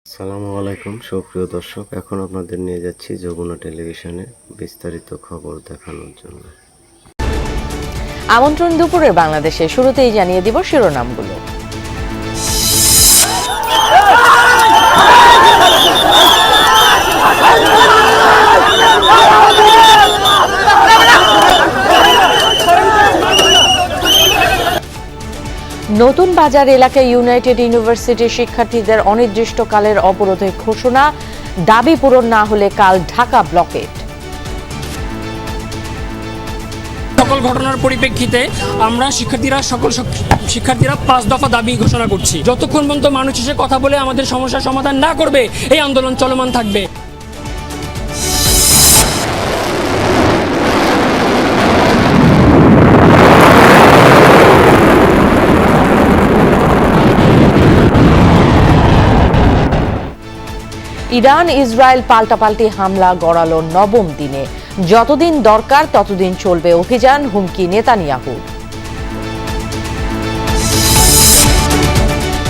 আসসালামু আলাইকুম সুপ্রিয় দর্শক, এখন আপনাদের নিয়ে যাচ্ছি যমুনা টেলিভিশনে বিস্তারিত খবর দেখানোর জন্য। আমন্ত্রণ দুপুরের বাংলাদেশে শুরুতেই জানিয়ে দিব শিরোনামগুলো। নতুন বাজার এলাকায় ইউনাইটেড ইউনিভার্সিটির শিক্ষার্থীদের অনির্দিষ্টকালের অবরোধের ঘোষণা, দাবি পূরণ না হলে কাল ঢাকা ব্লকেট। সকল ঘটনার পরিপ্রেক্ষিতে আমরা শিক্ষার্থীরা 5 দফা দাবি ঘোষণা করছি। যতক্ষণ পর্যন্ত মানুষ এসে কথা বলে আমাদের সমস্যার সমাধান না করবে, এই আন্দোলন চলমান থাকবে। ইরান ইসরায়েল পাল্টাপাল্টি হামলা গড়ালো নবম দিনে, যতদিন দরকার ততদিন চলবে অভিযান, হুমকি নেতানিয়াহুর।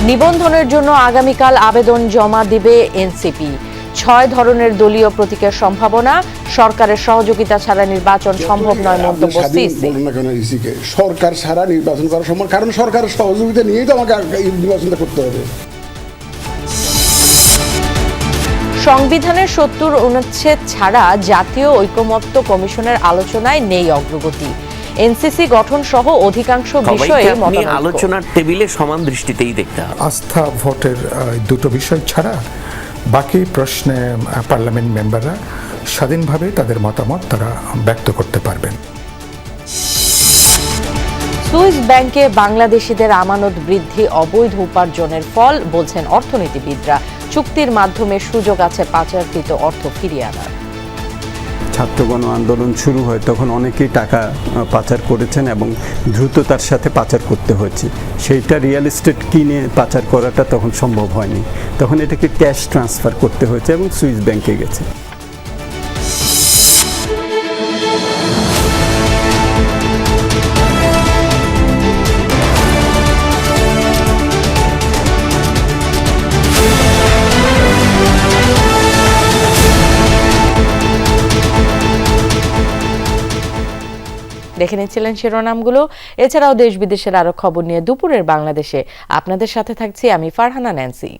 নিবন্ধনের জন্য আগামীকাল আবেদন জমা দিবে এনসিপি। 6 ধরনের দলীয় প্রতীকের সম্ভাবনা, সরকারের সহযোগিতা ছাড়া নির্বাচন সম্ভব নয় মন্তব্য সিসি। সরকার ছাড়া নির্বাচন করা সম্ভব, কারণ সরকারের সহযোগিতা নিয়েই তো আমাকে নির্বাচনটা করতে হবে। সংবিধানের 70 অনুচ্ছেদ ছাড়া জাতীয় ঐকমত্য কমিশনের আলোচনায় নেই অগ্রগতি। এনসিসি গঠন সহ অধিকাংশ বিষয়ে আলোচনার টেবিলে সমান দৃষ্টিতেই দেখতে হবে। আস্থা ভোটের দুটো বিষয় ছাড়া বাকি প্রশ্নে পার্লামেন্ট মেম্বাররা স্বাধীনভাবে তাদের মতামত তারা ব্যক্ত করতে পারবেন। সুইস ব্যাংকে বাংলাদেশিদের আমানত বৃদ্ধি অবৈধ উপার্জনের ফল, বলছেন অর্থনীতিবিদরা। চুক্তির মাধ্যমে সুযোগ আছে পাচারকৃত অর্থ ফিরিয়ে আনার। ছাত্র গণ আন্দোলন শুরু হয় তখন অনেকেই টাকা পাচার করেছেন এবং দ্রুততার সাথে পাচার করতে হয়েছে। সেইটা রিয়েল এস্টেট কিনে পাচার করাটা তখন সম্ভব হয়নি, তখন এটাকে ক্যাশ ট্রান্সফার করতে হয়েছে এবং সুইস ব্যাংকে গেছে। দেখে নিচ্ছিলেন শিরোনামগুলো। এছাড়াও দেশ বিদেশের আরো খবর নিয়ে দুপুরের বাংলাদেশে আপনাদের সাথে থাকছি আমি ফারহানা ন্যান্সি।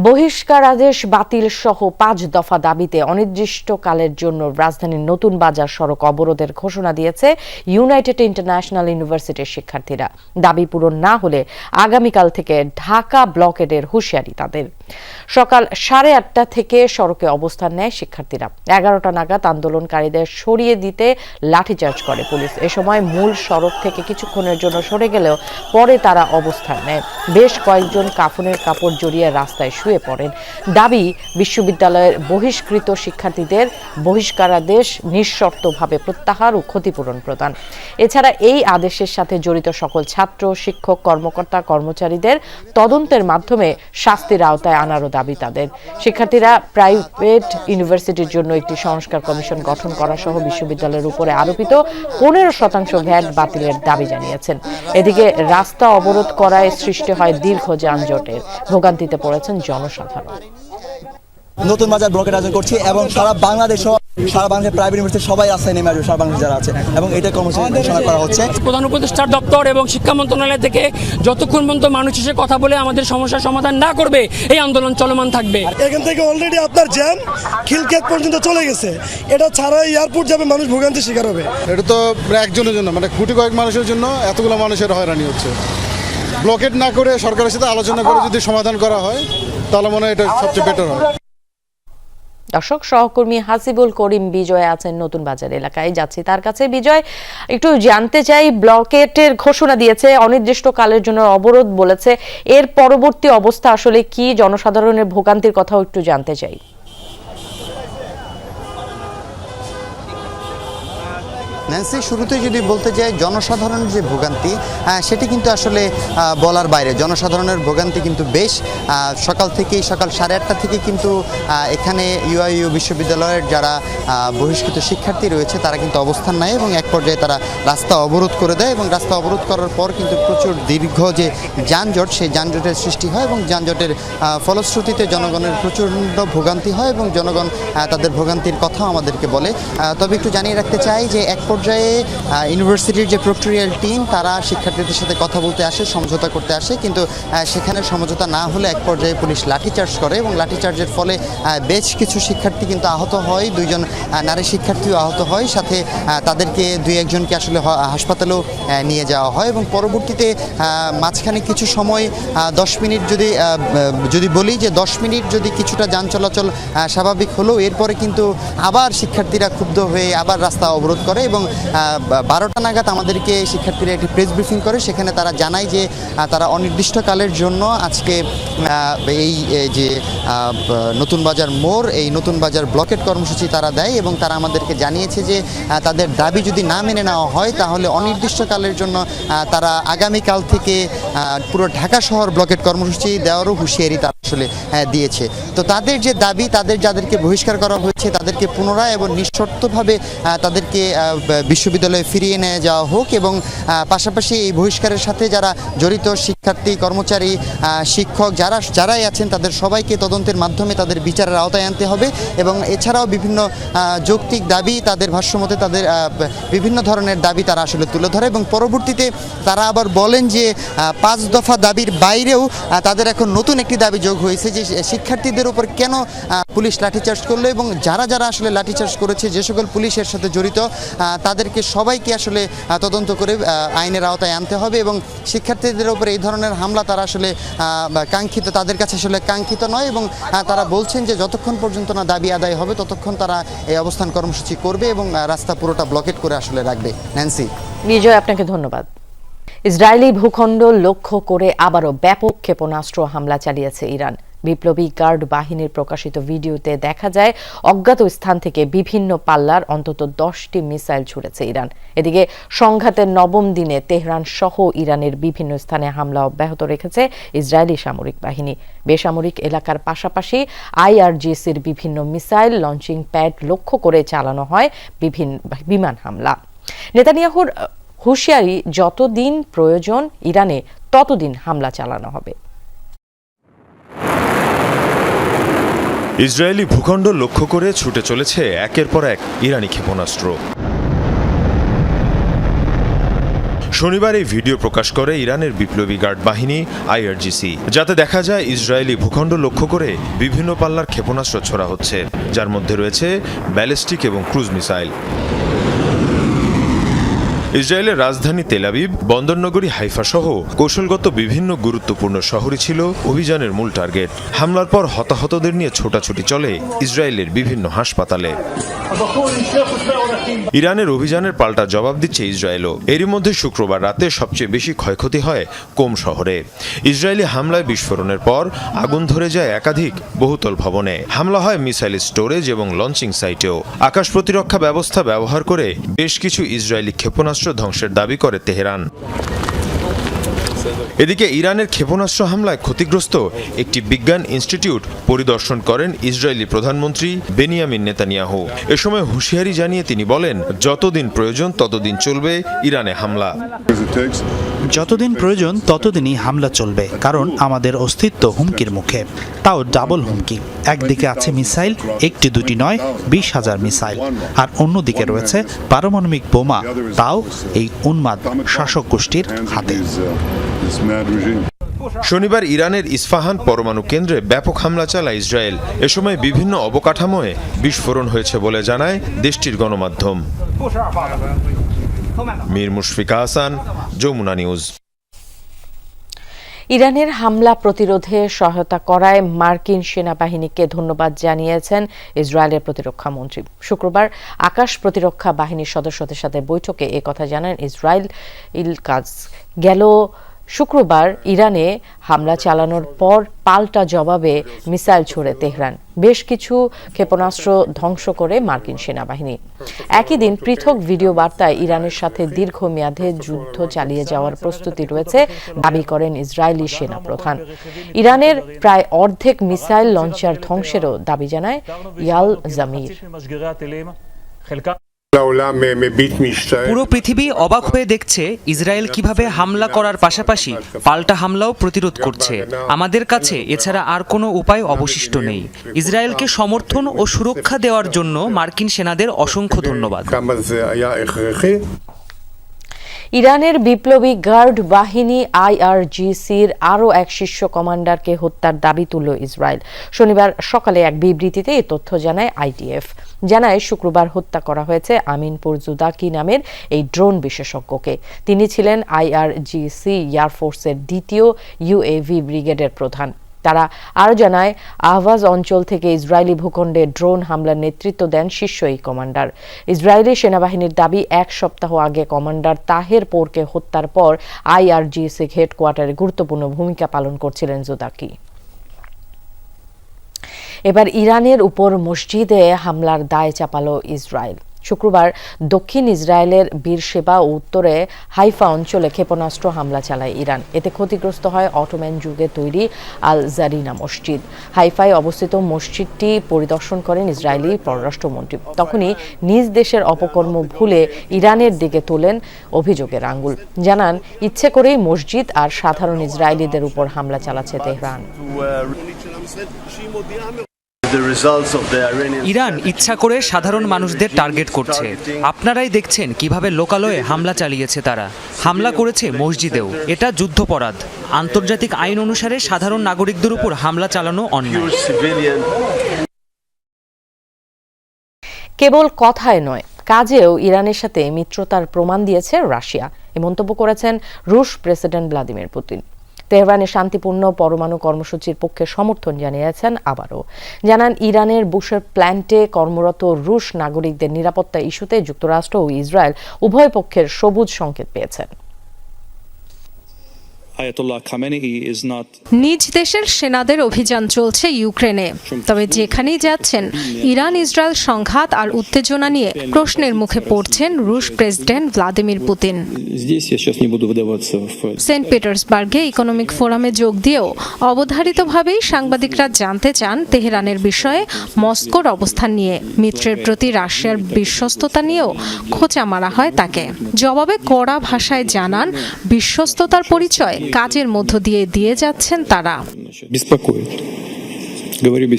বহিষ্কার আদেশ বাতিল সহ 5 দফা দাবিতে অনির্দিষ্টকালের জন্য রাজধানীর নতুন বাজার সড়ক অবরোধের ঘোষণা দিয়েছে ইউনাইটেড ইন্টারন্যাশনাল ইউনিভার্সিটির শিক্ষার্থীরা। দাবি পূরণ না হলে আগামীকাল থেকে ঢাকা ব্লকেটের হুঁশিয়ারি তাদের। সকাল 8:30 থেকে সড়কে অবস্থান নেয় শিক্ষার্থীরা। 11টা নাগাদ আন্দোলনকারীদের সরিয়ে দিতে লাঠিচার্জ করে পুলিশ। এ সময় মূল সড়ক থেকে কিছুক্ষণের জন্য সরে গেলেও পরে তারা অবস্থান নেয়। বেশ কয়েকজন কাফনের কাপড় জড়িয়ে রাস্তায় শুয়ে পড়েন। দাবি, বিশ্ববিদ্যালয়ের বহিষ্কৃত শিক্ষার্থীদের বহিষ্কারাদেশ নিঃশর্তভাবে প্রত্যাহার ও ক্ষতিপূরণ প্রদান। এছাড়া এই আদেশের সাথে জড়িত সকল ছাত্র, শিক্ষক, কর্মকর্তা, কর্মচারীদের তদন্তের মাধ্যমে শাস্তির আওতায় আনারও দাবি তাদের। শিক্ষার্থীরা প্রাইভেট ইউনিভার্সিটির জন্য একটি সংস্কার কমিশন গঠন করা সহ বিশ্ববিদ্যালয়ের উপরে আরোপিত 15% ভ্যাট বাতিলের দাবি জানিয়েছেন। এদিকে রাস্তা অবরোধ করায় সৃষ্টি হয় দীর্ঘ যানজটের। ভোগান্তিতে পড়েছেন জনসাধারণ। নতুন বাজার ব্লকেট আয়োজন করছি এবং সারা বাংলাদেশের প্রাইভেট ইউনিভার্সিটি সবাই রাস্তায় নেমে আসবে, সারা বাংলাদেশ যারা আছে, এবং এটা কর্মসূচি ঘোষণা করা হচ্ছে। প্রধান উপদেষ্টার দপ্তর এবং শিক্ষা মন্ত্রণালয় থেকে যতক্ষণ পর্যন্ত মানুষ এসে কথা বলে আমাদের সমস্যার সমাধান না করবে, এই আন্দোলন চলমান থাকবে। এখান থেকে অলরেডি আপনার জ্যাম খিলক্ষেত পর্যন্ত চলে গেছে। এটা ছাড়া এয়ারপোর্ট যাবে, মানুষ ভোগান্তির শিকার হবে। এটা তো একজনের জন্য, মানে কোটি কয়েক মানুষের জন্য এতগুলো মানুষের হয়রানি হচ্ছে। ব্লকেট না করে সরকারের সাথে আলোচনা করে যদি সমাধান করা হয় তাহলে মনে হয় এটা সবচেয়ে বেটার হয়। দর্শক, সহকর্মী হাসিবুল করিম বিজয় আছেন নতুন বাজার এলাকায়, যাচ্ছি তার কাছে। বিজয়, একটু জানতে চাই, ব্লকেটের ঘোষণা দিয়েছে, অনির্দিষ্টকালের জন্য অবরোধ বলেছে, এর পরবর্তী অবস্থা আসলে কি? জনসাধারণের ভোগান্তির কথাও একটু জানতে চাই। ন্যান্সি, শুরুতে যদি বলতে যাই জনসাধারণের যে ভোগান্তি সেটি কিন্তু আসলে বলার বাইরে। জনসাধারণের ভোগান্তি কিন্তু বেশ। সকাল 8:30 থেকে কিন্তু এখানে ইউআইইউ বিশ্ববিদ্যালয়ের যারা বহিষ্কৃত শিক্ষার্থী রয়েছে তারা কিন্তু অবস্থান নেয় এবং এক পর্যায়ে তারা রাস্তা অবরোধ করে দেয় এবং রাস্তা অবরোধ করার পর কিন্তু প্রচুর দীর্ঘ যে যানজট সেই যানজটের সৃষ্টি হয় এবং যানজটের ফলশ্রুতিতে জনগণের প্রচণ্ড ভোগান্তি হয় এবং জনগণ তাদের ভোগান্তির কথাও আমাদেরকে বলে। তবে একটু জানিয়ে রাখতে চাই যে এক পর্যায়ে ইউনিভার্সিটির যে প্রক্টোরিয়াল টিম তারা শিক্ষার্থীদের সাথে কথা বলতে আসে, সমঝোতা করতে আসে, কিন্তু সেখানে সমঝোতা না হলে এক পর্যায়ে পুলিশ লাঠিচার্জ করে এবং লাঠিচার্জের ফলে বেশ কিছু শিক্ষার্থী কিন্তু আহত হয়, 2 জন নারী শিক্ষার্থীও আহত হয়, সাথে তাদেরকে 2-1 জনকে আসলে হাসপাতালেও নিয়ে যাওয়া হয় এবং পরবর্তীতে মাঝখানে কিছু সময় 10 মিনিট যদি বলি যে 10 মিনিট যদি কিছুটা যান চলাচল স্বাভাবিক হলো, এরপরে কিন্তু আবার শিক্ষার্থীরা ক্ষুব্ধ হয়ে আবার রাস্তা অবরোধ করে এবং 12টা নাগাদ আমাদেরকে শিক্ষার্থীরা একটি প্রেস ব্রিফিং করে। সেখানে তারা জানায় যে তারা অনির্দিষ্টকালের জন্য আজকে এই যে নতুন বাজার মোড়, এই নতুন বাজার ব্লকেট কর্মসূচি তারা দেয় এবং তারা আমাদেরকে জানিয়েছে যে তাদের দাবি যদি না মেনে নেওয়া হয় তাহলে অনির্দিষ্টকালের জন্য তারা আগামীকাল থেকে পুরো ঢাকা শহর ব্লকেট কর্মসূচি দেওয়ারও হুঁশিয়ারি তারা আসলে দিয়েছে। তো তাদের যে দাবি, যাদেরকে বহিষ্কার করা হয়েছে তাদেরকে পুনরায় এবং নিঃশর্তভাবে তাদেরকে বিশ্ববিদ্যালয়ে ফিরিয়ে নিয়ে যাওয়া হোক এবং পাশাপাশি এই বহিষ্কারের সাথে যারা জড়িত শিক্ষার্থী, কর্মচারী, শিক্ষক যারাই আছেন তাদের সবাইকে তদন্তের মাধ্যমে তাদের বিচারের আওতায় আনতে হবে এবং এছাড়াও বিভিন্ন যৌক্তিক দাবি, তাদের ভাষ্যমতে তাদের বিভিন্ন ধরনের দাবি তারা আসলে তুলে ধরে এবং পরবর্তীতে তারা আবার বলেন যে 5 দফা দাবির বাইরেও তাদের এখন নতুন একটি দাবি যোগ হয়েছে যে শিক্ষার্থীদের উপর কেন পুলিশ লাঠিচার্জ করলো এবং যারা আসলে লাঠিচার্জ করেছে, যে সকল পুলিশের সাথে জড়িত তাদেরকে সবাইকে আসলে তদন্ত করে আইনের আওতায় আনতে হবে এবং শিক্ষার্থীদের উপর এই ধরনের হামলা তারা আসলে কাঙ্ক্ষিত, তাদের কাছে আসলে কাঙ্ক্ষিত নয় এবং তারা বলছেন যে যতক্ষণ পর্যন্ত না দাবি আদায় হবে ততক্ষণ তারা এই অবস্থান কর্মসূচি করবে এবং রাস্তা পুরোটা ব্লকেট করে আসলে রাখবে। ন্যান্সি। বিজয়, আপনাকে ধন্যবাদ। ইসরায়েলি ভূখণ্ড লক্ষ্য করে আবারও ব্যাপক ক্ষেপণাস্ত্র হামলা চালিয়েছে ইরান। বিপ্লবী গার্ড বাহিনীর প্রকাশিত ভিডিওতে দেখা যায় অজ্ঞাত স্থান থেকে বিভিন্ন পাল্লার অন্তত 10টি মিসাইল ছুড়েছে ইরান। এদিকে সংঘাতের 9ম দিনে তেহরান সহ ইরানের বিভিন্ন স্থানে হামলা অব্যাহত রেখেছে ইসরায়েলি সামরিক বাহিনী। বেসামরিক এলাকার পাশাপাশি আইআরজিসির বিভিন্ন মিসাইল লঞ্চিং প্যাড লক্ষ্য করে চালানো হয় বিভিন্ন বিমান হামলা। নেতানিয়াহুর হুঁশিয়ারি, যতদিন প্রয়োজন ইরানে ততদিন হামলা চালানো হবে। ইসরায়েলি ভূখণ্ড লক্ষ্য করে ছুটে চলেছে একের পর এক ইরানি ক্ষেপণাস্ত্র। শনিবার এই ভিডিও প্রকাশ করে ইরানের বিপ্লবী গার্ড বাহিনী আইআরজিসি, যাতে দেখা যায় ইসরায়েলি ভূখণ্ড লক্ষ্য করে বিভিন্ন পাল্লার ক্ষেপণাস্ত্র ছোড়া হচ্ছে, যার মধ্যে রয়েছে ব্যালিস্টিক এবং ক্রুজ মিসাইল। ইসরায়েলের রাজধানী তেল আবিব, বন্দরনগরী হাইফা সহ কৌশলগত বিভিন্ন গুরুত্বপূর্ণ শহরই ছিল অভিযানের মূল টার্গেট। হামলার পর হতাহতদের নিয়ে ছোটাছুটি চলে ইসরায়েলের বিভিন্ন হাসপাতালে। ইরানের অভিযানের পাল্টা জবাব দিচ্ছে ইসরায়েলও। এরই মধ্যে শুক্রবার রাতে সবচেয়ে বেশি ক্ষয়ক্ষতি হয় কোম শহরে। ইসরায়েলি হামলায় বিস্ফোরণের পর আগুন ধরে যায় একাধিক বহুতল ভবনে। হামলা হয় মিসাইল স্টোরেজ এবং লঞ্চিং সাইটেও। আকাশ প্রতিরক্ষা ব্যবস্থা ব্যবহার করে বেশ কিছু ইসরায়েলি ক্ষেপণাস্ত্র ধ্বংসের দাবি করে তেহরান। এদিকে ইরানের ক্ষেপণাস্ত্র হামলায় ক্ষতিগ্রস্ত একটি বিজ্ঞান ইনস্টিটিউট পরিদর্শন করেন ইসরায়েলি প্রধানমন্ত্রী বেনিয়ামিন নেতানিয়াহু। এ সময় হুঁশিয়ারি জানিয়ে তিনি বলেন, যতদিন প্রয়োজন ততদিন চলবে ইরানে হামলা। যতদিন প্রয়োজন ততদিনই হামলা চলবে, কারণ আমাদের অস্তিত্ব হুমকির মুখে, তাও ডাবল হুমকি। একদিকে আছে মিসাইল, 1-2টি নয়, 20,000 মিসাইল, আর অন্যদিকে রয়েছে পারমাণবিক বোমা, তাও এই উন্মাদ শাসক গোষ্ঠীর হাতে। শনিবার ইরানের ইস্পাহান পরমাণু কেন্দ্রে ব্যাপক হামলা চালায় ইসরায়েল। এ সময় বিভিন্ন অবকাঠামোয় বিস্ফোরণ হয়েছে বলে জানায় দেশটির গণমাধ্যম। মীর মুশফিকা হাসান, যমুনা নিউজ। ইরানের হামলা প্রতিরোধে সহায়তা করায় মার্কিন সেনাবাহিনীকে ধন্যবাদ জানিয়েছেন ইসরায়েলের প্রতিরক্ষা মন্ত্রী। শুক্রবার আকাশ প্রতিরক্ষা বাহিনীর সদস্যদের সাথে বৈঠকে একথা জানান ইসরায়েল কাজ। গেল শুক্রবার ইরানে হামলা চালানোর পর পাল্টা জবাবে মিসাইল ছুড়ে তেহরান, বেশ কিছু ক্ষেপণাস্ত্র ধ্বংস করে মার্কিন সেনাবাহিনী। একই দিন পৃথক ভিডিও বার্তায় ইরানের সাথে দীর্ঘমেয়াদে যুদ্ধ চালিয়ে যাওয়ার প্রস্তুতি রয়েছে দাবি করেন ইসরায়েলি সেনাপ্রধান। ইরানের প্রায় অর্ধেক মিসাইল লঞ্চার ধ্বংসেরও দাবি জানায় ইয়াল জামির। পুরো পৃথিবী অবাক হয়ে দেখছে ইসরায়েল কিভাবে হামলা করার পাশাপাশি পাল্টা হামলাও প্রতিরোধ করছে। আমাদের কাছে এছাড়া আর কোনো উপায় অবশিষ্ট নেই। ইসরায়েলকে সমর্থন ও সুরক্ষা দেওয়ার জন্য মার্কিন সেনাদের অসংখ্য ধন্যবাদ। ইরানের বিপ্লবী গার্ড বাহিনী IRGCর আরও এক শীর্ষ কমান্ডারকে হত্যার দাবি তুলল ইসরায়েল। শনিবার সকালে এক বিবৃতিতে এই তথ্য জানায় IDF। জানায় শুক্রবার হত্যা করা হয়েছে আমিন পুরজুদাকি নামের এই ড্রোন বিশেষজ্ঞকে। তিনি ছিলেন IRGC এয়ারফোর্সের দ্বিতীয় UAV ব্রিগেডের প্রধান। তারা আরও জানায় আহওয়াজ অঞ্চল থেকে ইসরায়েলি ভূখণ্ডে ড্রোন হামলার নেতৃত্ব দেন শীর্ষ এই কমান্ডার। ইসরায়েলি সেনাবাহিনীর দাবি, এক সপ্তাহ আগে কমান্ডার তাহের পোরকে হত্যার পর IRGC হেডকোয়ার্টারে গুরুত্বপূর্ণ ভূমিকা পালন করছিলেন জুদাকি। এবার ইরানের উপর মসজিদে হামলার দায় চাপালো ইসরায়েল। শুক্রবার দক্ষিণ ইসরায়েলের বীরশেবা ও উত্তরে হাইফা অঞ্চলে ক্ষেপণাস্ত্র হামলা চালায় ইরান। এতে ক্ষতিগ্রস্ত হয় অটোম্যান যুগে তৈরি আল জারিনা মসজিদ। হাইফায় অবস্থিত মসজিদটি পরিদর্শন করেন ইসরায়েলি পররাষ্ট্রমন্ত্রী। তখনই নিজ দেশের অপকর্ম ভুলে ইরানের দিকে তোলেন অভিযোগের আঙ্গুল। জানান, ইচ্ছে করেই মসজিদ আর সাধারণ ইসরায়েলিদের উপর হামলা চালাচ্ছে তেহরান। ইরান ইচ্ছা করে সাধারণ মানুষদের টার্গেট করছে। আপনারাই দেখছেন কিভাবে লোকালয়ে হামলা চালিয়েছে তারা। হামলা করেছে মসজিদেও। এটা যুদ্ধাপরাধ। আন্তর্জাতিক আইন অনুসারে সাধারণ নাগরিকদের উপর হামলা চালানো অন্যায়। কেবল কথায় নয়, কাজেও ইরানের সাথে মিত্রতার প্রমাণ দিয়েছে রাশিয়া, এ মন্তব্য করেছেন রুশ প্রেসিডেন্ট ভ্লাদিমির পুতিন। তেহরানের শান্তিপূর্ণ পরমাণু কর্মসূচির পক্ষে সমর্থন জানিয়েছেন আবারও। জানান, ইরানের বুশের প্ল্যান্টে কর্মরত রুশ নাগরিকদের নিরাপত্তা ইস্যুতে যুক্তরাষ্ট্র ও ইসরায়েল উভয় পক্ষের সবুজ সংকেত পেয়েছেন। নিজ দেশের সেনাদের অভিযান চলছে ইউক্রেনে, তবে যেখানেই যাচ্ছেন ইরান ইসরায়েল সংঘাত আর উত্তেজনা নিয়ে প্রশ্নের মুখে পড়ছেন রুশ প্রেসিডেন্ট ভ্লাদিমির পুতিন। সেন্ট পিটার্সবার্গে ইকোনমিক ফোরামে যোগ দিয়েও অবধারিতভাবেই সাংবাদিকরা জানতে চান তেহরানের বিষয়ে মস্কোর অবস্থান নিয়ে। মিত্রের প্রতি রাশিয়ার বিশ্বস্ততা নিয়েও খোঁচা মারা হয় তাকে। জবাবে কড়া ভাষায় জানান, বিশ্বস্ততার পরিচয় কাজের মধ্য দিয়ে যাচ্ছেন তারা।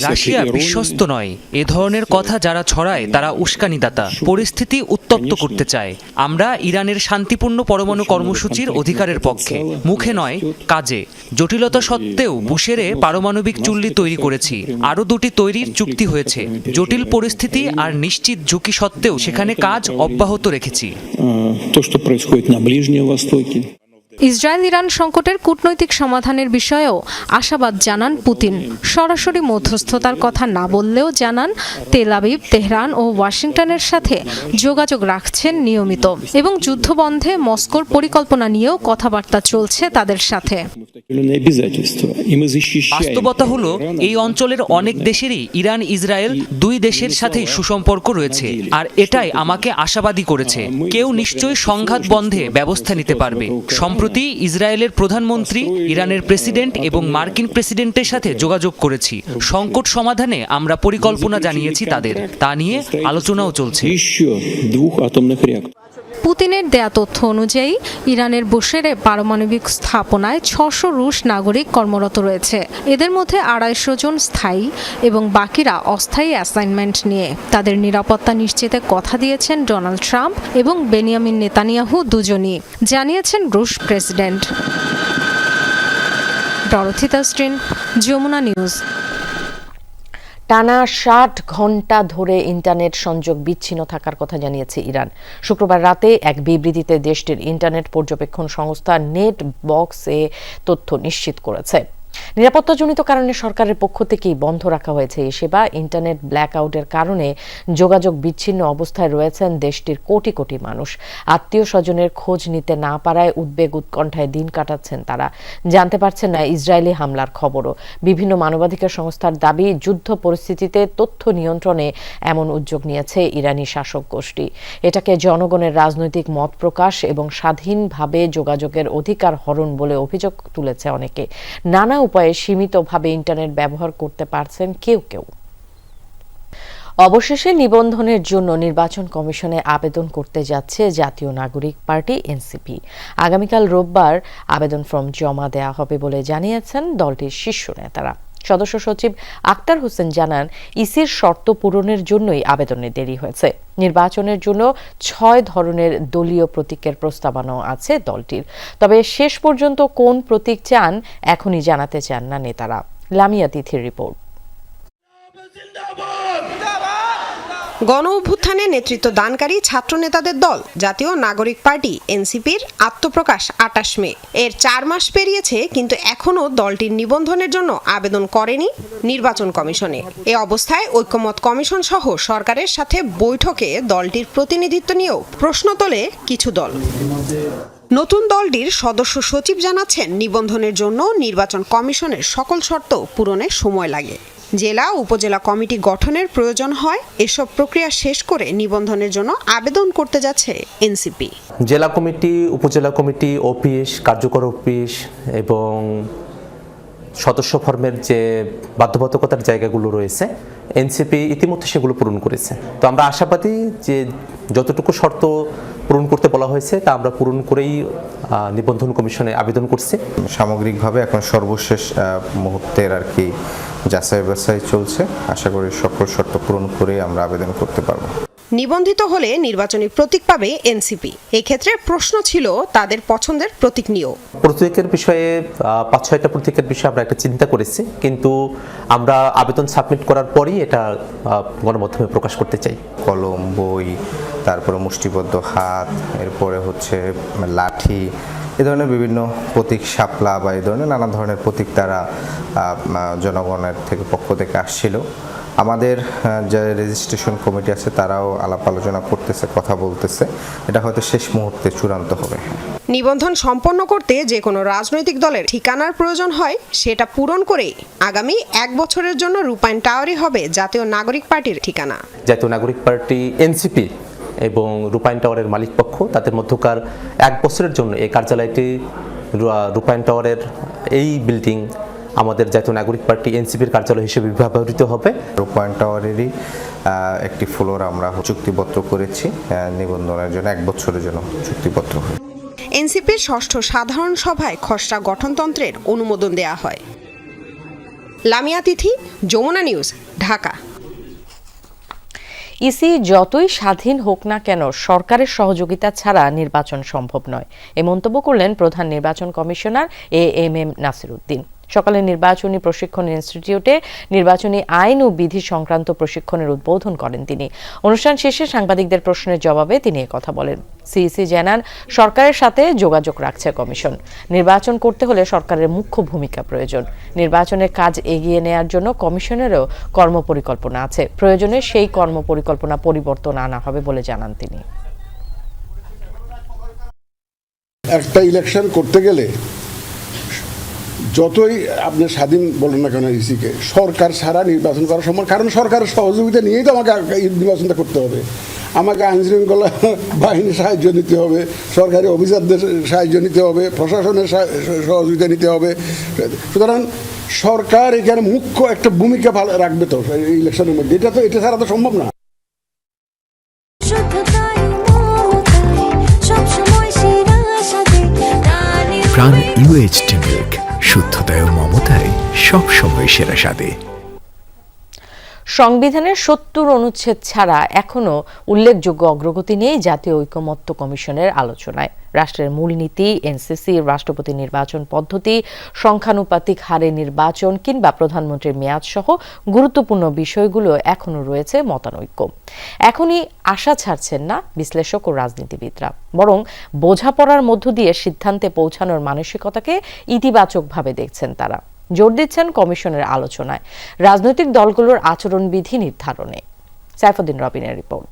রাশিয়া বিশ্বস্ত নয়, এ ধরনের কথা যারা ছড়ায় তারা উস্কানিদাতা, পরিস্থিতি উত্তপ্ত করতে চায়। আমরা ইরানের শান্তিপূর্ণ পরমাণু কর্মসূচির অধিকারের পক্ষে, মুখে নয় কাজে। জটিলতা সত্ত্বেও বুশেরে পারমাণবিক চুল্লি তৈরি করেছি, আরও 2টি তৈরির চুক্তি হয়েছে। জটিল পরিস্থিতি আর নিশ্চিত ঝুঁকি সত্ত্বেও সেখানে কাজ অব্যাহত রেখেছি। ইসরায়েল ইরান সংকটের কূটনৈতিক সমাধানের বিষয়েও আশাবাদ জানান পুতিন। সরাসরি মধ্যস্থতার কথা না বললেও জানান, তেল আবিব, তেহরান ও ওয়াশিংটনের সাথে যোগাযোগ রাখছেন নিয়মিত এবং যুদ্ধবন্ধে মস্কোর পরিকল্পনা নিয়েও কথাবার্তা চলছে তাদের সাথে। বাস্তবতা হলো, এই অঞ্চলের অনেক দেশেরই ইরান ইসরায়েল 2 দেশের সাথেই সুসম্পর্ক রয়েছে, আর এটাই আমাকে আশাবাদী করেছে। কেউ নিশ্চয়ই সংঘাত বন্ধে ব্যবস্থা নিতে পারবে। সম্প্রতি ইসরায়েলের প্রধানমন্ত্রী, ইরানের প্রেসিডেন্ট এবং মার্কিন প্রেসিডেন্টের সাথে যোগাযোগ করেছি। সংকট সমাধানে আমরা পরিকল্পনা জানিয়েছি তাদের, তা নিয়ে আলোচনাও চলছে। পুতিনের দেয়া তথ্য অনুযায়ী ইরানের বুশেরে পারমাণবিক স্থাপনায় 600 রুশ নাগরিক কর্মরত রয়েছে। এদের মধ্যে 250 জন স্থায়ী এবং বাকিরা অস্থায়ী অ্যাসাইনমেন্ট নিয়ে। তাদের নিরাপত্তা নিশ্চিতে কথা দিয়েছেন ডোনাল্ড ট্রাম্প এবং বেনিয়ামিন নেতানিয়াহু দুজনই, জানিয়েছেন রুশ প্রেসিডেন্ট। ডরথি তাস্ট্রিন, যমুনা নিউজ। টানা 60 ঘণ্টা ধরে ইন্টারনেট সংযোগ বিচ্ছিন্ন থাকার কথা জানিয়েছে ইরান। শুক্রবার রাতে এক বিবৃতিতে দেশটির ইন্টারনেট পর্যবেক্ষণ সংস্থা নেট বক্স এ তথ্য নিশ্চিত করেছে। নিরাপত্তাজনিত কারণে সরকারের পক্ষ থেকেই বন্ধ রাখা হয়েছে এই সেবা। ইন্টারনেট ব্ল্যাকআউটের কারণে যোগাযোগ বিচ্ছিন্ন অবস্থায় রয়েছেন দেশটির কোটি কোটি মানুষ। আত্মীয় স্বজনের খোঁজ নিতে না পারায় উদ্বেগ উৎকণ্ঠায় দিন কাটাচ্ছেন তারা। জানতে পারছেন না ইসরায়েলি হামলার খবরও। বিভিন্ন মানবাধিকার সংস্থার দাবি, যুদ্ধ পরিস্থিতিতে তথ্য নিয়ন্ত্রণে এমন উদ্যোগ নিয়েছে ইরানি শাসক গোষ্ঠী। এটাকে জনগণের রাজনৈতিক মত প্রকাশ এবং স্বাধীনভাবে যোগাযোগের অধিকার হরণ বলে অভিযোগ তুলেছে অনেকে। নানা উপায়ে সীমিতভাবে ইন্টারনেট ব্যবহার করতে পারছেন কেউ কেউ। অবশেষে নিবন্ধনের জন্য নির্বাচন কমিশনে আবেদন করতে যাচ্ছে জাতীয় নাগরিক পার্টি এনসিপি। আগামীকাল রোববার আবেদন ফর্ম জমা দেওয়া হবে বলে জানিয়েছেন দলটির শীর্ষ নেতারা। সদস্য সচিব আক্তার হোসেন জানান, ইসির শর্ত পূরণের জন্যই আবেদনে দেরি হয়েছে। নির্বাচনের জন্য 6 ধরনের দলীয় প্রতীকের প্রস্তাবনা আছে দলটির। তবে শেষ পর্যন্ত কোন প্রতীক চান এখনই জানাতে চান না নেতারা। লামিয়া তিথির রিপোর্ট। গণ অভ্যুত্থানে নেতৃত্ব দানকারী ছাত্র নেতাদের দল জাতীয় নাগরিক পার্টি এনসিপির আত্মপ্রকাশ 28 মে। এর 4 মাস পেরিয়েছে, কিন্তু এখনও দলটির নিবন্ধনের জন্য আবেদন করেনি নির্বাচন কমিশনে। এ অবস্থায় ঐক্যমত কমিশন সহ সরকারের সাথে বৈঠকে দলটির প্রতিনিধিত্ব নিয়েও প্রশ্ন তোলে কিছু দল। নতুন দলটির সদস্য সচিব জানাচ্ছেন, নিবন্ধনের জন্য নির্বাচন কমিশনের সকল শর্ত পূরণে সময় লাগে। জেলা উপজেলা কমিটি গঠনের প্রয়োজন হয়। এসব প্রক্রিয়া শেষ করে নিবন্ধনের জন্য আবেদন করতে যাচ্ছে এনসিপি। জেলা কমিটি, উপজেলা কমিটি, অফিস, কার্যকর অফিস এবং সদস্য ফর্মের যে বাধ্যবাধকতার জায়গাগুলো রয়েছে, এনসিপি ইতিমধ্যে সেগুলো পূরণ করেছে। তো আমরা আশাবাদী যে যতটুকু শর্ত পূরণ করতে বলা হয়েছে তা আমরা পূরণ করেই নিবন্ধন কমিশনে আবেদন করছি। সামগ্রিকভাবে এখন সর্বশেষ মুহূর্তের আর কি যাচাই বাছাই চলছে। আশা করি সকল শর্ত পূরণ করে আমরা আবেদন করতে পারব। নিবন্ধিত হলে নির্বাচনী প্রতীক পাবে এনসিপি। এক্ষেত্রে প্রশ্ন ছিল তাদের পছন্দের প্রতীক নিয়েও। প্রতীকের বিষয়ে 5-6টা প্রতীকের বিষয়ে আমরা একটা চিন্তা করেছি, কিন্তু আমরা আবেদন সাবমিট করার পরই এটা গণমাধ্যমে প্রকাশ করতে চাই। কলম, বই, তারপরে মুষ্টিবদ্ধ হাত, এরপরে হচ্ছে লাঠি, এ ধরনের বিভিন্ন প্রতীক, শাপলা বা এই ধরনের নানা ধরনের প্রতীক তারা জনগণের পক্ষ থেকে আসছিল। আমাদের যে রেজিস্ট্রেশন কমিটি আছে তারাও আলাপ আলোচনা করতেছে, কথা বলতেছে। এটা হয়তো শেষ মুহূর্তে চূড়ান্ত হবে। নিবন্ধন সম্পন্ন করতে যে কোনো রাজনৈতিক দলের ঠিকানার প্রয়োজন হয়, সেটা পূরণ করে আগামী 1 বছরের জন্য রূপায়ণ টাওয়ারই হবে জাতীয় নাগরিক পার্টির ঠিকানা। জাতীয় নাগরিক পার্টি এনসিপি এবং রূপায়ণ টাওয়ারের মালিক পক্ষ তাদের মধ্যকার 1 বছরের জন্য এই কার্যালয়টি, রূপায়ণ টাওয়ারের এই বিল্ডিং আমাদের জাতীয় নাগরিক পার্টি এনসিপির কার্যালয় হিসেবে ব্যবহৃত হবে। রূপায়ণ টাওয়ারেরই একটি ফ্লোর আমরা চুক্তিপত্র করেছি নিবন্ধনের জন্য, 1 বছরের জন্য চুক্তিপত্র হয়েছে। এনসিপির 6ষ্ঠ সাধারণ সভায় খসড়া গঠনতন্ত্রের অনুমোদন দেয়া হয়। লামিয়া তিথি, যমুনা নিউজ, ঢাকা। ইসি যতই স্বাধীন হোক না কেন, সরকারের সহযোগিতা ছাড়া নির্বাচন সম্ভব নয়, এ মন্তব্য করলেন প্রধান নির্বাচন কমিশনার AMM নাসির উদ্দিন। সকালে নির্বাচনী প্রশিক্ষণ ইনস্টিটিউটে নির্বাচনী আইন ও বিধি সংক্রান্ত প্রশিক্ষণের উদ্বোধন করেন তিনি। অনুষ্ঠান শেষে সাংবাদিকদের প্রশ্নের জবাবে তিনি কথা বলেন। সিইসি জানান, সরকারের সাথে যোগাযোগ রাখছে কমিশন। নির্বাচন করতে হলে সরকারের মুখ্য ভূমিকা প্রয়োজন। নির্বাচনের কাজ এগিয়ে নেয়ার জন্য কমিশনেরও কর্মপরিকল্পনা আছে। প্রয়োজনে সেই কর্মপরিকল্পনা পরিবর্তন আনা হবে বলে জানান তিনি। একটা ইলেকশন করতে গেলে যতই আপনি স্বাধীন বলেন না কেন ইসিকে, সরকার ছাড়া নির্বাচন করা সম্ভব। কারণ সরকারের সহযোগিতা নিয়েই তো আমাকে নির্বাচনটা করতে হবে। আমাকে আইনশৃঙ্খলা বাহিনীর সাহায্য নিতে হবে, সরকারি অফিসারদের সাহায্য নিতে হবে, প্রশাসনের সহযোগিতা নিতে হবে। সুতরাং সরকার এখানে মুখ্য একটা ভূমিকা রাখবে তো ইলেকশনের মধ্যে। এটা ছাড়া তো সম্ভব না। প্রাণ UHT মিল্ক, শুদ্ধতায় ও মমতায় সবসময় সেরা স্বাদে। সংবিধানের 70 অনুচ্ছেদ ছাড়া এখনো উল্লেখযোগ্য অগ্রগতি নেই জাতীয় ঐকমত্য কমিশনের আলোচনায়। রাষ্ট্রের মূলনীতি, এনসিসি, রাষ্ট্রপতি নির্বাচন পদ্ধতি, সংখ্যানুপাতিক হারে নির্বাচন কিংবা প্রধানমন্ত্রীর মেয়াদ সহ গুরুত্বপূর্ণ বিষয়গুলো এখনো রয়েছে মতানৈক্য। এখনই আশা ছাড়ছেন না বিশ্লেষক ও রাজনীতিবিদরা, বরং বোঝাপড়ার মধ্য দিয়ে সিদ্ধান্তে পৌঁছানোর মানসিকতাকে ইতিবাচকভাবে দেখছেন তারা। জোর দিচ্ছেন কমিশনের আলোচনায় রাজনৈতিক দলগুলোর আচরণবিধি নির্ধারণে। সাইফুদ্দিন রবিনের রিপোর্ট।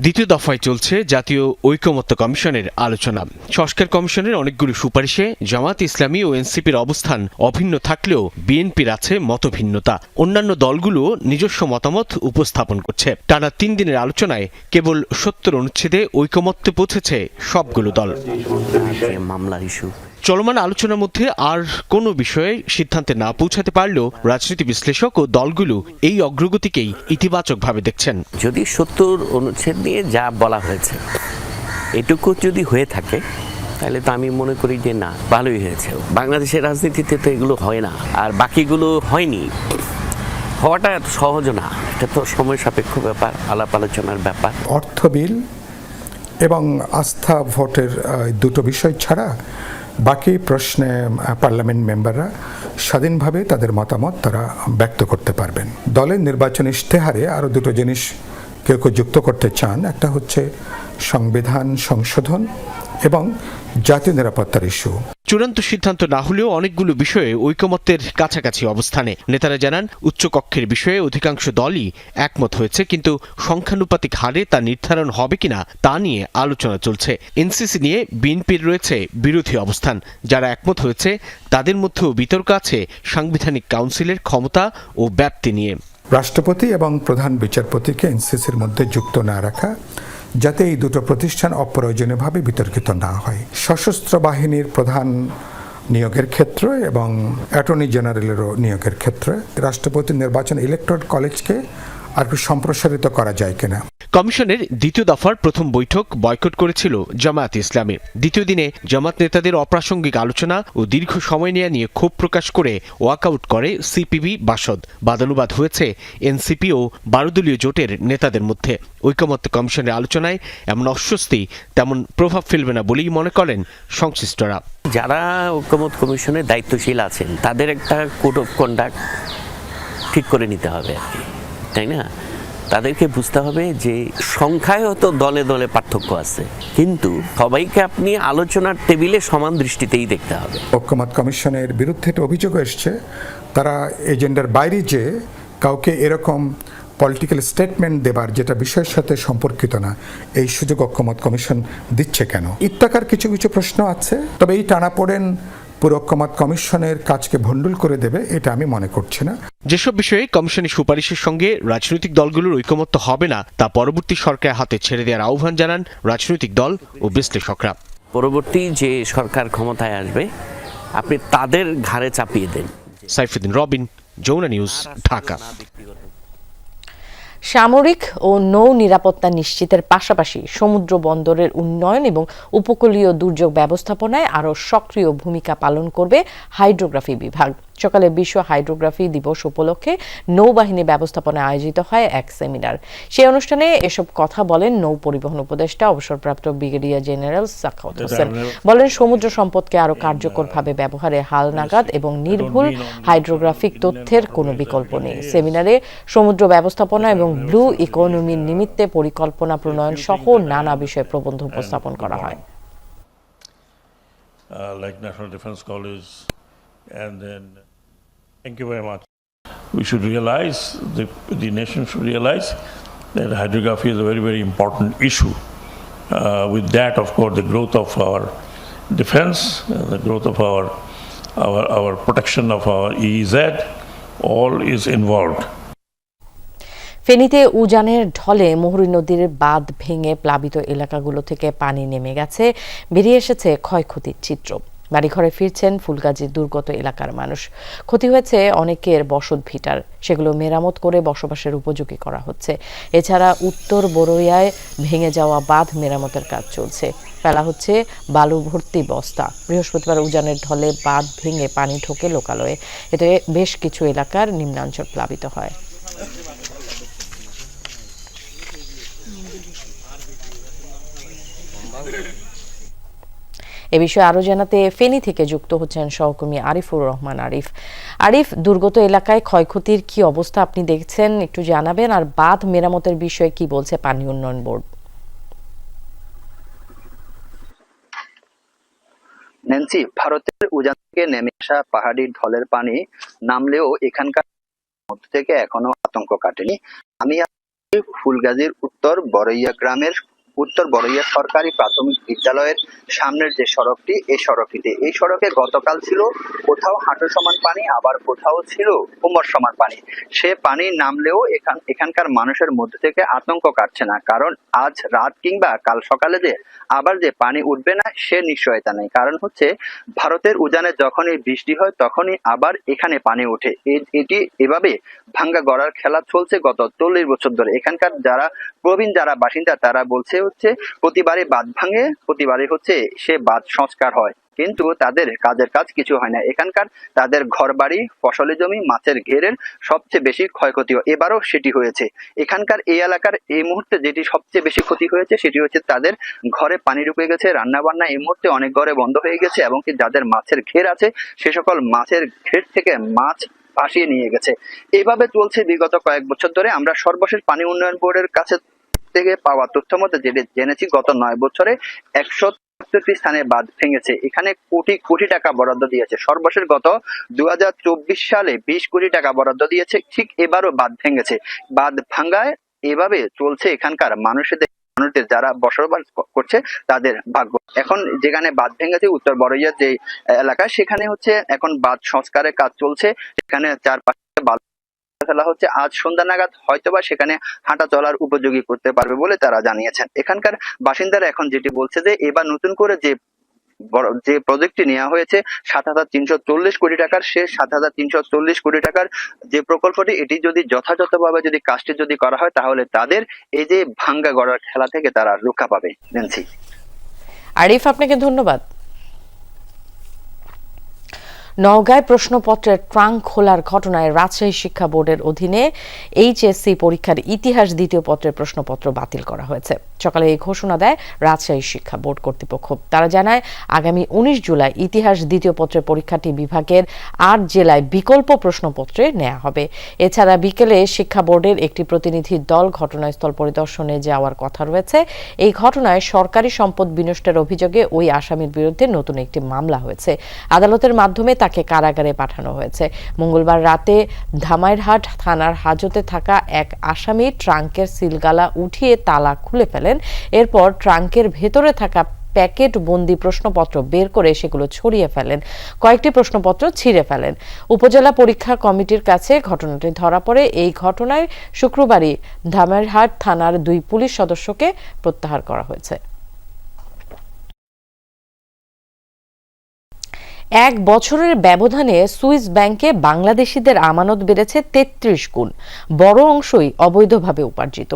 দ্বিতীয় দফায় চলছে জাতীয় ঐকমত্য কমিশনের আলোচনা। সংস্কার কমিশনের অনেকগুলো সুপারিশে জামায়াত ইসলামী ও এনসিপির অবস্থান অভিন্ন থাকলেও বিএনপির আছে মতভিন্নতা। অন্যান্য দলগুলো নিজস্ব মতামত উপস্থাপন করছে। টানা 3 দিনের আলোচনায় কেবল 70 অনুচ্ছেদে ঐকমত্যে পৌঁছেছে সবগুলো দল। মামলা ইস্যু চলমান আলোচনার মধ্যে আর কোনো বিষয়ে সিদ্ধান্তে না পৌঁছাতে পারলেও রাজনীতি বিশ্লেষক ও দলগুলো এই অগ্রগতিকেই ইতিবাচকভাবে দেখছেন। যদি 70 অনুচ্ছেদ নিয়ে যা বলা হয়েছে এটুকু যদি হয়ে থাকে তাহলে তো আমি মনে করি যে না, ভালোই হয়েছে। বাংলাদেশের রাজনীতিতে তো এগুলো হয় না, আর বাকিগুলো হয়নি। হওয়াটা এত সহজ না, এটা তো সময় সাপেক্ষ ব্যাপার, আলাপ আলোচনার ব্যাপার। অর্থ বিল এবং আস্থা ভোটের দুটো বিষয় ছাড়া বাকি প্রশ্নে পার্লামেন্ট মেম্বাররা স্বাধীনভাবে তাদের মতামত তারা ব্যক্ত করতে পারবেন। দলের নির্বাচনী ইশতেহারে আরও দুটো জিনিস কেউ কেউ যুক্ত করতে চান। একটা হচ্ছে সংবিধান সংশোধন এবং জাতীয় নিরাপত্তার ইস্যু। চূড়ান্ত সিদ্ধান্ত না হলেও অনেকগুলো বিষয়ে ঐকমত্যের কাছাকাছি অবস্থানে। নেতারা জানান উচ্চকক্ষের বিষয়ে অধিকাংশ দলই একমত হয়েছে, কিন্তু সংখ্যানুপাতিক হারে তা নির্ধারণ হবে কিনা তা নিয়ে আলোচনা চলছে। এনসিসি নিয়ে বিএনপির রয়েছে বিরোধী অবস্থান। যারা একমত হয়েছে তাদের মধ্যেও বিতর্ক আছে সাংবিধানিক কাউন্সিলের ক্ষমতা ও ব্যাপ্তি নিয়ে। রাষ্ট্রপতি এবং প্রধান বিচারপতিকে এনসিসির মধ্যে যুক্ত না রাখা, যাতে এই দুটো প্রতিষ্ঠান অপ্রয়োজনীয়ভাবে বিতর্কিত না হয়। সশস্ত্র বাহিনীর প্রধান নিয়োগের ক্ষেত্রে এবং অ্যাটর্নি জেনারেলেরও নিয়োগের ক্ষেত্রে রাষ্ট্রপতি নির্বাচন ইলেকট্রাল কলেজকে আর একটু সম্প্রসারিত করা যায় কিনা। কমিশনের দ্বিতীয় দফার প্রথম বৈঠক বয়কট করেছিল জামায়াত ইসলামী। দ্বিতীয় দিনে জামাত নেতাদের অপ্রাসঙ্গিক আলোচনা ও দীর্ঘ সময় নেওয়া নিয়ে ক্ষোভ প্রকাশ করে ওয়াকআউট করে সিপিবি বাসদ। বাদানুবাদ হয়েছে এনসিপি ও 12 দলীয় জোটের নেতাদের মধ্যে। ঐকমত্য কমিশনের আলোচনায় এমন অস্বস্তি তেমন প্রভাব ফেলবে না বলেই মনে করেন সংশ্লিষ্টরা। যারা ঐকমত্য কমিশনের দায়িত্বশীল আছেন তাদের একটা কোড অফ কন্ডাক্ট ঠিক করে নিতে হবে আর কি, তাই না? তাদেরকে বুঝতে হবে যে সংখ্যায় হয়তো দলে দলে পার্থক্য আছে, কিন্তু সবাইকে আপনি আলোচনার টেবিলে সমান দৃষ্টিতেই দেখতে হবে। ঐকমত্য কমিশনের বিরুদ্ধে একটা অভিযোগ এসছে, তারা এজেন্ডার বাইরে যে কাউকে এরকম পলিটিক্যাল স্টেটমেন্ট দেবার যেটা বিষয়ের সাথে সম্পর্কিত না, এই সুযোগ ঐকমত্য কমিশন দিচ্ছে কেন? ইত্যাকার কিছু কিছু প্রশ্ন আছে, তবে এই টানাপোড়েন পুরো ঐকমত্য কমিশনের কাজকে ভণ্ডুল করে দেবে এটা আমি মনে করছি না। যেসব বিষয়ে কমিশনের সুপারিশের সঙ্গে রাজনৈতিক দলগুলোর ঐকমত্য হবে না তা পরবর্তী সরকারের হাতে ছেড়ে দেওয়ার আহ্বান জানান রাজনৈতিক দল ও বিশ্লেষকরা। পরবর্তী যে সরকার ক্ষমতায় আসবে আপনি তাদের ঘাড়ে চাপিয়ে দেন। সাইফুদ্দিন রবিন, যমুনা নিউজ, ঢাকা। সামরিক ও নৌ নিরাপত্তা নিশ্চিতের পাশাপাশি সমুদ্র বন্দরের উন্নয়ন এবং উপকূলীয় দুর্যোগ ব্যবস্থাপনায় আরও সক্রিয় ভূমিকা পালন করবে হাইড্রোগ্রাফি বিভাগ। সকালে বিশ্ব হাইড্রোগ্রাফি দিবস উপলক্ষে নৌবাহিনী ব্যবস্থাপনায় আয়োজিত হয় এক সেমিনার। সেই অনুষ্ঠানে এসব কথা বলেন নৌ পরিবহন উপদেষ্টা অবসরপ্রাপ্ত ব্রিগেডিয়ার জেনারেল সাখাওয়াত হোসেন। বলেন সমুদ্র সম্পদকে আরও কার্যকরভাবে ব্যবহারে হালনাগাদ এবং নির্ভুল হাইড্রোগ্রাফিক তথ্যের কোনো বিকল্প নেই। সেমিনারে সমুদ্র ব্যবস্থাপনা এবং ব্লু ইকোনমির নিমিত্তে পরিকল্পনা প্রণয়ন সহ নানা বিষয়ে প্রবন্ধ উপস্থাপন করা হয়। And then, thank you very much. We should realize, the nation should realize that hydrography is a very, very important issue. With that, of course, the growth of our defense, the growth of our protection of our EEZ, all is involved. ফেনীতে উজানের ঢলে মুহুরী নদীর বাঁধ ভেঙে প্লাবিত এলাকাগুলো থেকে পানি নেমে গেছে, বেরিয়ে এসেছে ক্ষয়ক্ষতির চিত্র। বাড়িঘরে ফিরছেন ফুলগাজীর দুর্গত এলাকার মানুষ। ক্ষতি হয়েছে অনেকের বসত ভিটার, সেগুলো মেরামত করে বসবাসের উপযোগী করা হচ্ছে। এছাড়া উত্তর বড়ইয়ায় ভেঙে যাওয়া বাঁধ মেরামতের কাজ চলছে, ফেলা হচ্ছে বালু ভর্তি বস্তা। বৃহস্পতিবার উজানের ঢলে বাঁধ ভেঙে পানি ঢোকে লোকালয়ে, এতে বেশ কিছু এলাকার নিম্নাঞ্চল প্লাবিত হয়। এ বিষয়ে আরো জানাতে ফেনী থেকে যুক্ত হচ্ছেন সহকর্মী আরিফুর রহমান আরিফ। আরিফ, দুর্গত এলাকায় ক্ষয়ক্ষতির কি অবস্থা আপনি দেখছেন একটু জানাবেন, আর বাঁধ মেরামতের বিষয়ে কি বলছে পানি উন্নয়ন বোর্ড? ন্যান্সি, ভারতের উজান থেকে নেমে আসা পাহাড়ি ঢলের পানি নামলেও এখানকার মধ্যে থেকে এখনো আতঙ্ক কাটেনি। আমি আছি ফুলগাজীর উত্তর বড়ইয়া সরকারি প্রাথমিক বিদ্যালয়ের সামনের যে সড়কটি, এই সড়কে গতকাল ছিল কোথাও হাঁটু সমান পানি, আবার কোথাও ছিল কোমর সমান পানি। সে পানি নামলেও এখানকার মানুষের মধ্যে থেকে আতঙ্ক কাটছে না, কারণ আজ রাত কিংবা কাল সকালে যে আবার যে পানি উঠবে না সে নিশ্চয়তা নেই। কারণ হচ্ছে ভারতের উজানে যখনই বৃষ্টি হয় তখনই আবার এখানে পানি ওঠে। এটি এভাবে ভাঙ্গা গড়ার খেলা চলছে গত 40 বছর ধরে। এখানকার যারা প্রবীণ যারা বাসিন্দা তারা বলছে হচ্ছে প্রতিবারে বাঁধ ভাঙে, প্রতিবারে হচ্ছে সে বাঁধ সংস্কার হয়, কিন্তু তাদের কাজের কাজ কিছু হয় না। এখানকার তাদের ঘরবাড়ি, ফসলি জমি, মাছের ঘেরের সবচেয়ে বেশি ক্ষয়ক্ষতি এবারও সেটি হয়েছে। এখানকার এই এলাকার এই মুহূর্তে যেটি সবচেয়ে বেশি ক্ষতি হয়েছে সেটি হচ্ছে তাদের ঘরে পানি ঢুকে গেছে, রান্না বান্না এই মুহূর্তে অনেক ঘরে বন্ধ হয়ে গেছে, এবং কি যাদের মাছের ঘের আছে সে সকল মাছের ঘের থেকে মাছ ভাসিয়ে নিয়ে গেছে। এইভাবে চলছে বিগত কয়েক বছর ধরে। আমরা সর্বশেষ পানি উন্নয়ন বোর্ডের কাছে থেকে পাওয়া তথ্য মতে যেটি জেনেছি, গত 9 বছরে 173টি স্থানে বাঁধ ভেঙেছে। এখানে কোটি কোটি টাকা বরাদ্দ দিয়েছে। সর্বশেষ গত 2024 সালে 20 কোটি টাকা বরাদ্দ দিয়েছে। ঠিক এবারও বাঁধ ভেঙেছে। বাঁধ ভাঙ্গায় এভাবে চলছে এখানকার মানুষদের যারা বসবাস করছে তাদের ভাগ্য। এখন যেখানে বাঁধ ভেঙেছে উত্তর বড়ইয়ার যে এলাকা, সেখানে হচ্ছে এখন বাঁধ সংস্কারের কাজ চলছে। সেখানে চারপাশে ফেলা হচ্ছে। আজ সন্ধ্যা নাগাদ হয়তোবা সেখানে হাঁটা চলার উপযোগী করতে পারবে বলে তারা জানিয়েছেন। এখানকার বাসিন্দারা এখন যেটি বলছে যে এবার নতুন করে যে প্রজেক্টটি নেওয়া হয়েছে 7,340 কোটি টাকার, সে 7,340 কোটি টাকার যে প্রকল্পটি, এটি যদি যথাযথভাবে যদি কাজটি যদি করা হয় তাহলে তাদের এই যে ভাঙ্গা গড়ার খেলা থেকে তারা রক্ষা পাবে। ন্যান্সি। আরিফ, আপনাকে ধন্যবাদ। নওগাঁয় প্রশ্নপত্রের ট্রাঙ্ক খোলার ঘটনায় রাজশাহী শিক্ষা বোর্ডের অধীনে এইচএসসি পরীক্ষার ইতিহাস দ্বিতীয় পত্রের প্রশ্নপত্র বাতিল করা হয়েছে। সকালে এই ঘোষণা দেয় রাজশাহী শিক্ষা বোর্ড কর্তৃপক্ষ। তারা জানায় আগামী 19 জুলাই ইতিহাস দ্বিতীয় পত্রের পরীক্ষাটি বিভাগের 8 জেলায় বিকল্প প্রশ্নপত্রে নেওয়া হবে। এছাড়া বিকেলে শিক্ষা বোর্ডের একটি প্রতিনিধি দল ঘটনাস্থল পরিদর্শনে যাওয়ার কথা রয়েছে। এই ঘটনায় সরকারি সম্পদ বিনষ্টের অভিযোগে ওই আসামির বিরুদ্ধে নতুন একটি মামলা হয়েছে। আদালতের মাধ্যমে তাকে কারাগারে পাঠানো হয়েছে। মঙ্গলবার রাতে ধামাইরহাট থানার হাজতে থাকা এক আসামি ট্রাঙ্কের সিলগালা উঠিয়ে তালা খুলে ফেলেন। এরপর ট্রাঙ্কের ভেতরে থাকা প্যাকেট বন্দি প্রশ্নপত্র বের করে সেগুলো ছড়িয়ে ফেলেন। কয়েকটি প্রশ্নপত্র ছিঁড়ে ফেলেন। উপজেলা পরীক্ষা কমিটির কাছে ঘটনাটি ধরা পড়ে। এই ঘটনায় শুক্রবারই ধামাইরহাট থানার 2 পুলিশ সদস্যকে প্রত্যাহার করা হয়েছে। 1 বছরের ব্যবধানে সুইস ব্যাংকে বাংলাদেশিদের আমানত বেড়েছে 33 গুণ। বড় অংশই অবৈধভাবে উপার্জিত।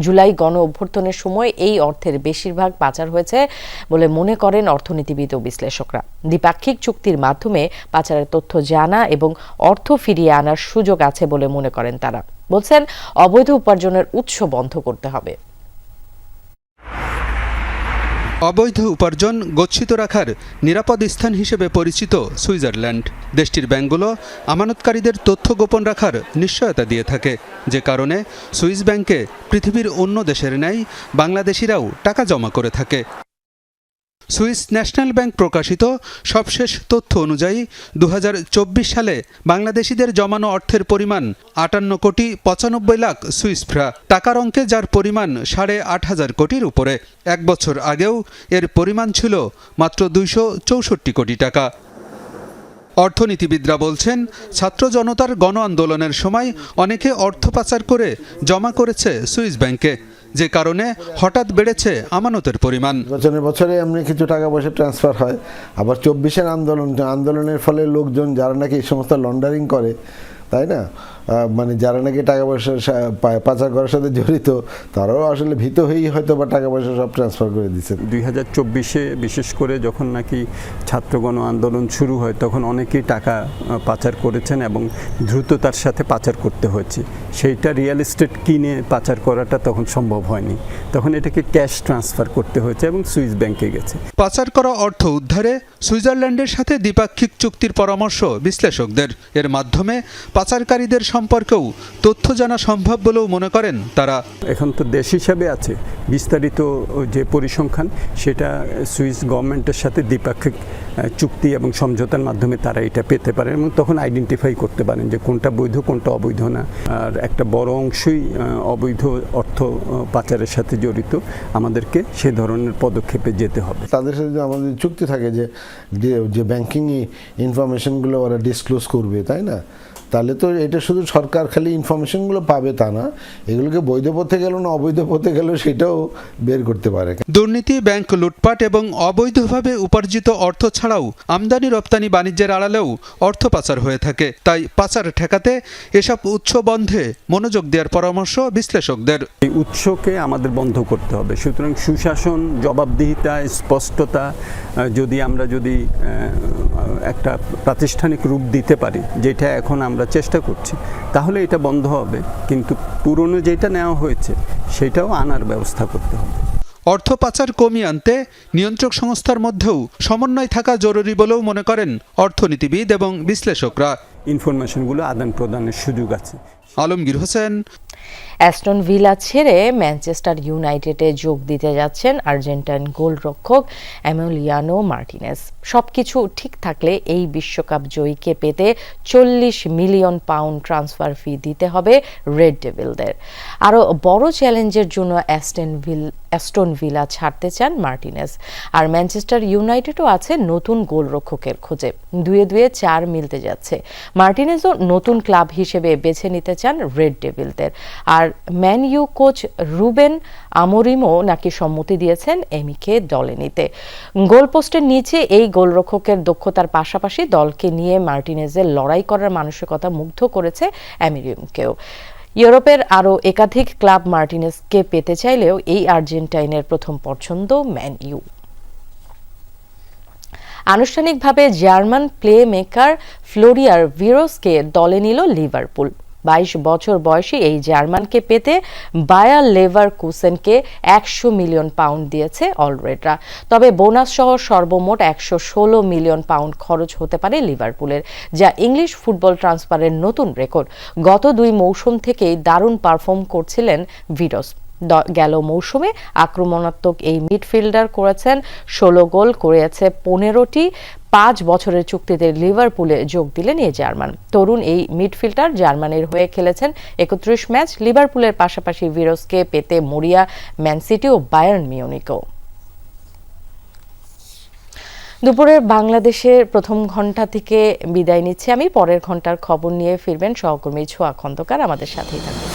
জুলাই গণ অভ্যুত্থানের সময় এই অর্থের বেশিরভাগ পাচার হয়েছে বলে মনে করেন অর্থনীতিবিদ ও বিশ্লেষকরা। দ্বিপাক্ষিক চুক্তির মাধ্যমে পাচারের তথ্য জানা এবং অর্থ ফিরিয়ে আনার সুযোগ আছে বলে মনে করেন তারা। বলছেন অবৈধ উপার্জনের উৎস বন্ধ করতে হবে। অবৈধ উপার্জন গচ্ছিত রাখার নিরাপদ স্থান হিসেবে পরিচিত সুইজারল্যান্ড। দেশটির ব্যাংকগুলো আমানতকারীদের তথ্য গোপন রাখার নিশ্চয়তা দিয়ে থাকে, যে কারণে সুইস ব্যাংকে পৃথিবীর অন্য দেশের ন্যায় বাংলাদেশিরাও টাকা জমা করে থাকে। সুইস ন্যাশনাল ব্যাংক প্রকাশিত সবশেষ তথ্য অনুযায়ী 2024 সালে বাংলাদেশিদের জমানো অর্থের পরিমাণ 58 কোটি 95 লাখ সুইস ফ্রা, টাকার অঙ্কে যার পরিমাণ 8,500 কোটির উপরে। 1 বছর আগেও এর পরিমাণ ছিল মাত্র 264 কোটি টাকা। অর্থনীতিবিদরা বলছেন ছাত্র জনতার গণ আন্দোলনের সময় অনেকে অর্থ পাচার করে জমা করেছে সুইস ব্যাংকে, যে কারণে হঠাৎ বেড়েছে আমানতের পরিমাণ। বছরে এমনি কিছু টাকা পয়সা ট্রান্সফার হয়। আবার 24-এর আন্দোলনের ফলে লোকজন যারা নাকি এই সমস্ত লন্ডারিং করে, তাই না, মানে যারা নাকি টাকা পয়সা পাচার করার সাথে জড়িত, তারাও আসলে ভীত হয়েই হয়তো বা টাকা পয়সা সব ট্রান্সফার করে দিচ্ছে। 2024-এ বিশেষ করে যখন নাকি ছাত্রগণ আন্দোলন শুরু হয় তখন অনেকেই টাকা পাচার করেছেন এবং দ্রুততার সাথে পাচার করতে হয়েছে। সেইটা রিয়েল এস্টেট কিনে পাচার করাটা তখন সম্ভব হয়নি, তখন এটাকে ক্যাশ ট্রান্সফার করতে হয়েছে এবং সুইস ব্যাংকে গেছে। পাচার করা অর্থ উদ্ধারে সুইজারল্যান্ডের সাথে দ্বিপাক্ষিক চুক্তির পরামর্শ বিশ্লেষকদের। এর মাধ্যমে পাচারকারীদের সম্পর্কেও তথ্য জানা সম্ভব বলেও মনে করেন তারা। এখন তো দেশ হিসাবে আছে, বিস্তারিত যে পরিসংখ্যান সেটা সুইস গভর্নমেন্টের সাথে দ্বিপাক্ষিক চুক্তি এবং সমঝোতার মাধ্যমে তারা এটা পেতে পারেন এবং তখন আইডেন্টিফাই করতে পারেন যে কোনটা বৈধ কোনটা অবৈধ না। আর একটা বড় অংশই অবৈধ অর্থ পাচারের সাথে জড়িত, আমাদেরকে সে ধরনের পদক্ষেপে যেতে হবে। তাদের সাথে যদি আমাদের চুক্তি থাকে যে ব্যাংকিং ইনফরমেশনগুলো ওরা ডিসক্লোজ করবে, তাই না, তাহলে তো এটা শুধু সরকার খালি ইনফরমেশনগুলো পাবে তা না, এগুলোকে বৈধ পথে গেল না অবৈধ পথে গেল সেটাও বের করতে পারে। দুর্নীতি, ব্যাংক লুটপাট এবং অবৈধভাবে উপার্জিত অর্থ ছাড়াও আমদানি রপ্তানি বাণিজ্যের আড়ালেও অর্থ পাচার হয়ে থাকে। তাই পাচার ঠেকাতে এসব উৎস বন্ধে মনোযোগ দেওয়ার পরামর্শ বিশ্লেষকদের। এই উৎসকে আমাদের বন্ধ করতে হবে। সুতরাং সুশাসন, জবাবদিহিতা, স্পষ্টতা যদি আমরা একটা প্রাতিষ্ঠানিক রূপ দিতে পারি, যেটা এখন আমরা চেষ্টা করছি, তাহলে এটা বন্ধ হবে। কিন্তু পুরনো যেটা নেওয়া হয়েছে সেটাও আনার ব্যবস্থা করতে হবে। অর্থ পাচার কমিয়ে আনতে নিয়ন্ত্রক সংস্থার মধ্যেও সমন্বয় থাকা জরুরি বলেও মনে করেন অর্থনীতিবিদ এবং বিশ্লেষকরা। ইনফরমেশনগুলো আদান প্রদানের সুযোগ আছে। আলমগীর হোসেন। অ্যাস্টন ভিলা ছেড়ে ম্যানচেস্টার ইউনাইটেডে যোগ দিতে যাচ্ছেন আর্জেন্টাইন গোলরক্ষক এমিলিয়ানো মার্টিনেজ। সবকিছু ঠিক থাকলে এই বিশ্বকাপ জয়ীকে পেতে 40 মিলিয়ন পাউন্ড ট্রান্সফার ফি দিতে হবে রেড ডেভিলদের। আরও বড় চ্যালেঞ্জের জন্য অ্যাস্টন ভিলা ছাড়তে চান মার্টিনেজ। আর ম্যানচেস্টার ইউনাইটেডও আছে নতুন গোলরক্ষকের খোঁজে। 2-2 4 মিলতে যাচ্ছে। মার্টিনেজও নতুন ক্লাব হিসেবে বেছে নিতে চান রেড ডেভিলদের। আর ম্যান ইউ কোচ রুবেন আমোরিমও নাকি সম্মতি দিয়েছেন এমিকে দলে নিতে। গোলপোস্টের নিচে এই গোলরক্ষকের দক্ষতার পাশাপাশি দলকে নিয়ে মার্টিনেজের লড়াই করার মানসিকতা মুগ্ধ করেছে অ্যামোরিমকেও। ইউরোপের আরও একাধিক ক্লাব মার্টিনেজকে পেতে চাইলেও এই আর্জেন্টাইনের প্রথম পছন্দ ম্যান ইউ। আনুষ্ঠানিকভাবে জার্মান প্লে মেকার ফ্লোরিয়ান ভিরোসকে দলে নিল লিভারপুল। 22 বছর বয়সী এই জার্মানকে পেতে বায়ার লেভারকুসেনকে 100 মিলিয়ন পাউন্ড দিয়েছে অলরেডরা। তবে বোনাস সহ সর্বমোট 116 মিলিয়ন পাউন্ড খরচ হতে পারে লিভারপুলের, যা ইংলিশ ফুটবল ট্রান্সফারের নতুন রেকর্ড। গত 2 মৌসুম থেকেই দারুণ পারফর্ম করছিলেন ভিরোস। গেল মৌসুমে আক্রমণাত্মক এই মিডফিল্ডার করেছেন 16 গোল, করেছে 15টি। 5 বছরের চুক্তিতে লিভারপুলে যোগ দিলেন এই জার্মান। তরুণ এই মিডফিল্ডার জার্মানির হয়ে খেলেছেন 31 ম্যাচ। লিভারপুলের পাশাপাশি ভিরোসকে পেতে মরিয়া ম্যান সিটি ও বায়ার্ন মিউনিকও। দুপুরের বাংলাদেশের প্রথম ঘন্টা থেকে বিদায় নিচ্ছি আমি। পরের ঘন্টার খবর নিয়ে ফিরবেন সহকর্মী ছোয়া খন্দকার। আমাদের সাথেই থাকুন।